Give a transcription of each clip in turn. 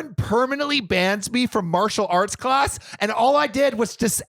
friend permanently bans me from martial arts class, and all I did was just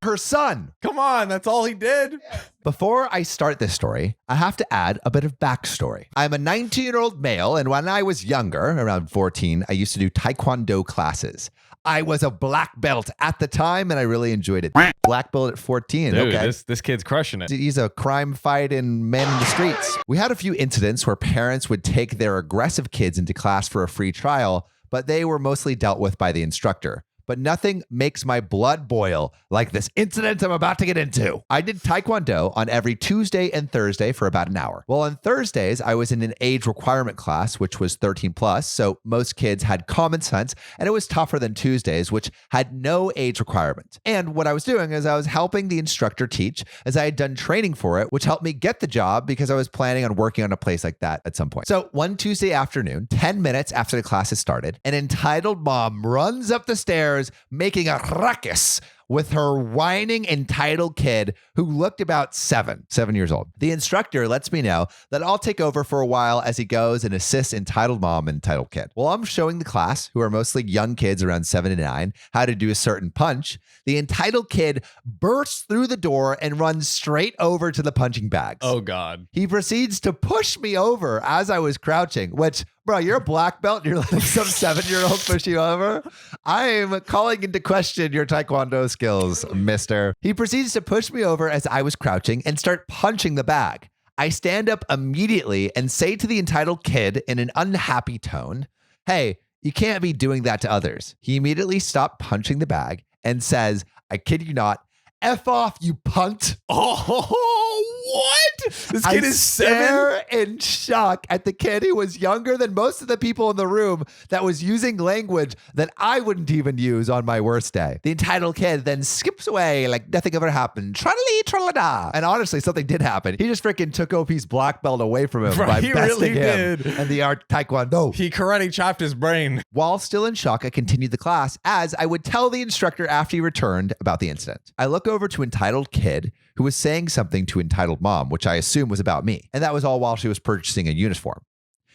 her son. Come on, that's all he did. Before I start this story, I have to add a bit of backstory. I'm a 19-year-old male, and when I was younger, around 14, I used to do Taekwondo classes. I was a black belt at the time, and I really enjoyed it. Black belt at 14. Dude, okay. this kid's crushing it. He's a crime fighting man in the streets. We had a few incidents where parents would take their aggressive kids into class for a free trial, but they were mostly dealt with by the instructor. But nothing makes my blood boil like this incident I'm about to get into. I did Taekwondo on every Tuesday and Thursday for about an hour. Well, on Thursdays, I was in an age requirement class, which was 13 plus. So most kids had common sense, and it was tougher than Tuesdays, which had no age requirement. And what I was doing is I was helping the instructor teach, as I had done training for it, which helped me get the job because I was planning on working on a place like that at some point. So one Tuesday afternoon, 10 minutes after the class had started, an entitled mom runs up the stairs making a ruckus with her whining entitled kid who looked about 7 years old. The instructor lets me know that I'll take over for a while as he goes and assists entitled mom and entitled kid. While I'm showing the class, who are mostly young kids around 7 to 9, how to do a certain punch, the entitled kid bursts through the door and runs straight over to the punching bags. Oh, God. He proceeds to push me over as I was crouching, which, bro, you're a black belt and you're letting some 7-year-old push you over? I'm calling into question your Taekwondo skills, mister. He proceeds to push me over as I was crouching and start punching the bag. I stand up immediately and say to the entitled kid in an unhappy tone, "Hey, you can't be doing that to others." He immediately stopped punching the bag and says, I kid you not, "F off, you punt." Oh, what? This kid is 7? Stare in shock at the kid who was younger than most of the people in the room that was using language that I wouldn't even use on my worst day. The entitled kid then skips away like nothing ever happened. Tralali, tralada. And honestly, something did happen. He just freaking took OP's black belt away from him by He besting really him did. and the art Taekwondo. He karate chopped his brain. While still in shock, I continued the class as I would tell the instructor after he returned about the incident. I look over to entitled kid who was saying something to entitled mom, which I assume was about me. And that was all while she was purchasing a uniform.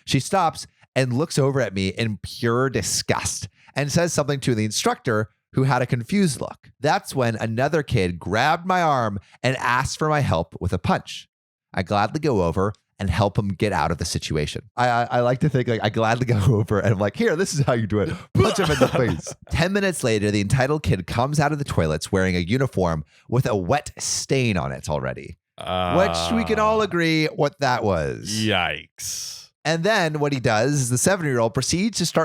She stops and looks over at me in pure disgust and says something to the instructor who had a confused look. That's when another kid grabbed my arm and asked for my help with a punch. I gladly go over and help him get out of the situation. I like to think like I gladly go over and I'm like, here, this is how you do it. Punch him in the face. 10 minutes later, the entitled kid comes out of the toilets wearing a uniform with a wet stain on it already, which we can all agree what that was. Yikes. And then what he does is the 7-year-old proceeds to start